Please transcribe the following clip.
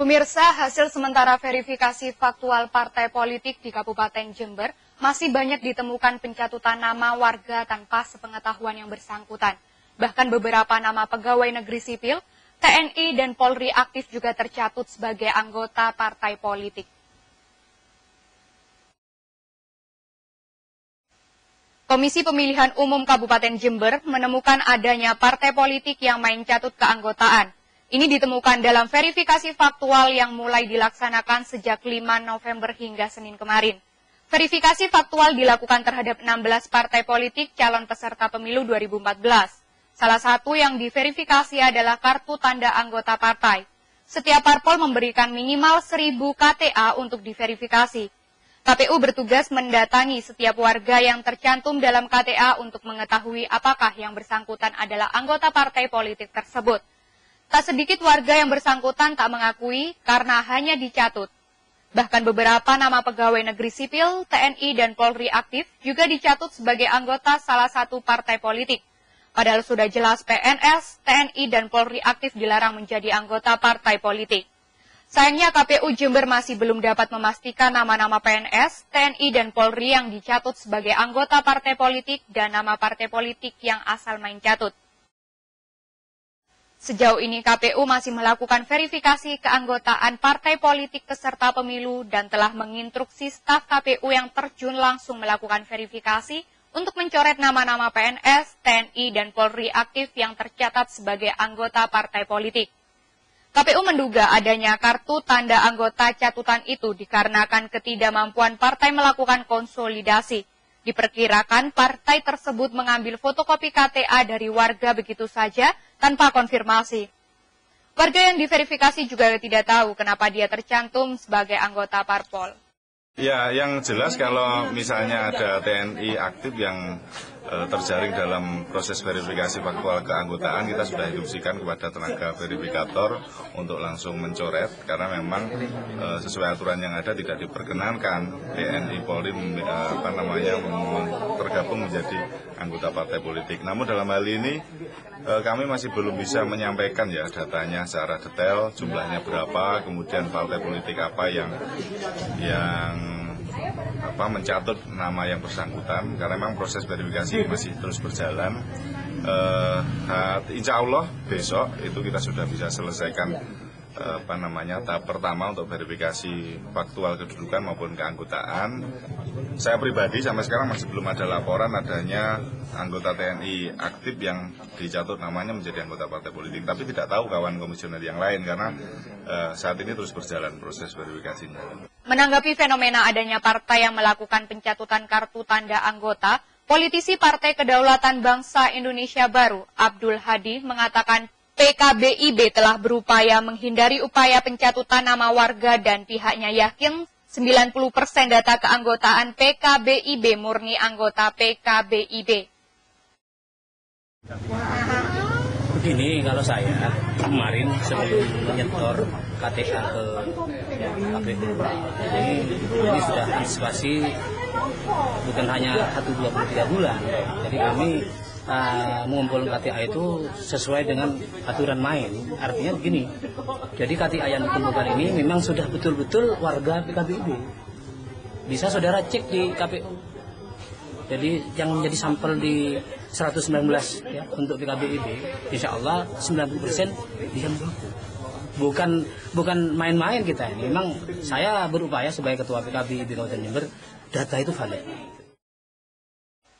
Pemirsa, hasil sementara verifikasi faktual partai politik di Kabupaten Jember masih banyak ditemukan pencatutan nama warga tanpa sepengetahuan yang bersangkutan. Bahkan beberapa nama pegawai negeri sipil, TNI, dan Polri aktif juga tercatut sebagai anggota partai politik. Komisi Pemilihan Umum Kabupaten Jember menemukan adanya partai politik yang main catut keanggotaan. Ini ditemukan dalam verifikasi faktual yang mulai dilaksanakan sejak 5 November hingga Senin kemarin. Verifikasi faktual dilakukan terhadap 16 partai politik calon peserta pemilu 2014. Salah satu yang diverifikasi adalah kartu tanda anggota partai. Setiap parpol memberikan minimal 1.000 KTA untuk diverifikasi. KPU bertugas mendatangi setiap warga yang tercantum dalam KTA untuk mengetahui apakah yang bersangkutan adalah anggota partai politik tersebut. Tak sedikit warga yang bersangkutan tak mengakui karena hanya dicatut. Bahkan beberapa nama pegawai negeri sipil, TNI, dan Polri aktif juga dicatut sebagai anggota salah satu partai politik. Padahal sudah jelas PNS, TNI, dan Polri aktif dilarang menjadi anggota partai politik. Sayangnya KPU Jember masih belum dapat memastikan nama-nama PNS, TNI, dan Polri yang dicatut sebagai anggota partai politik dan nama partai politik yang asal main catut. Sejauh ini KPU masih melakukan verifikasi keanggotaan partai politik peserta pemilu dan telah menginstruksi staf KPU yang terjun langsung melakukan verifikasi untuk mencoret nama-nama PNS, TNI, dan Polri aktif yang tercatat sebagai anggota partai politik. KPU menduga adanya kartu tanda anggota catutan itu dikarenakan ketidakmampuan partai melakukan konsolidasi. Diperkirakan partai tersebut mengambil fotokopi KTA dari warga begitu saja tanpa konfirmasi. Warga yang diverifikasi juga tidak tahu kenapa dia tercantum sebagai anggota parpol. Ya, yang jelas kalau misalnya ada TNI aktif yang terjaring dalam proses verifikasi faktual keanggotaan, kita sudah instruksikan kepada tenaga verifikator untuk langsung mencoret karena memang sesuai aturan yang ada tidak diperkenankan TNI Polri tergabung menjadi anggota partai politik. Namun dalam hal ini kami masih belum bisa menyampaikan ya datanya secara detail, jumlahnya berapa, kemudian partai politik apa yang mencatut nama yang bersangkutan karena memang proses verifikasi masih terus berjalan. Insya Allah besok itu kita sudah bisa selesaikan tahap pertama untuk verifikasi faktual kedudukan maupun keanggotaan. Saya pribadi sampai sekarang masih belum ada laporan adanya anggota TNI aktif yang dicatut namanya menjadi anggota partai politik. Tapi tidak tahu kawan komisioner yang lain karena saat ini terus berjalan proses verifikasinya. Menanggapi fenomena adanya partai yang melakukan pencatutan kartu tanda anggota, politisi Partai Kedaulatan Bangsa Indonesia Baru, Abdul Hadi, mengatakan PKBIB telah berupaya menghindari upaya pencatutan nama warga dan pihaknya yakin 90% data keanggotaan PKBIB murni anggota PKBIB. Begini, kalau saya kemarin sebelum menyetor KTA ke KPU, jadi sudah antisipasi bukan hanya 1-2-3 bulan. Jadi kami mengumpulkan KTA itu sesuai dengan aturan main. Artinya begini, jadi KTA yang dikumpulkan ini memang sudah betul-betul warga PKBIB. Bisa saudara cek di KPU. Jadi yang menjadi sampel di 119 ya, untuk PKBIB, insya Allah 90% dia mengaku. Bukan main-main kita ini. Memang saya berupaya sebagai ketua PKBIB Kabupaten Jember, data itu valid.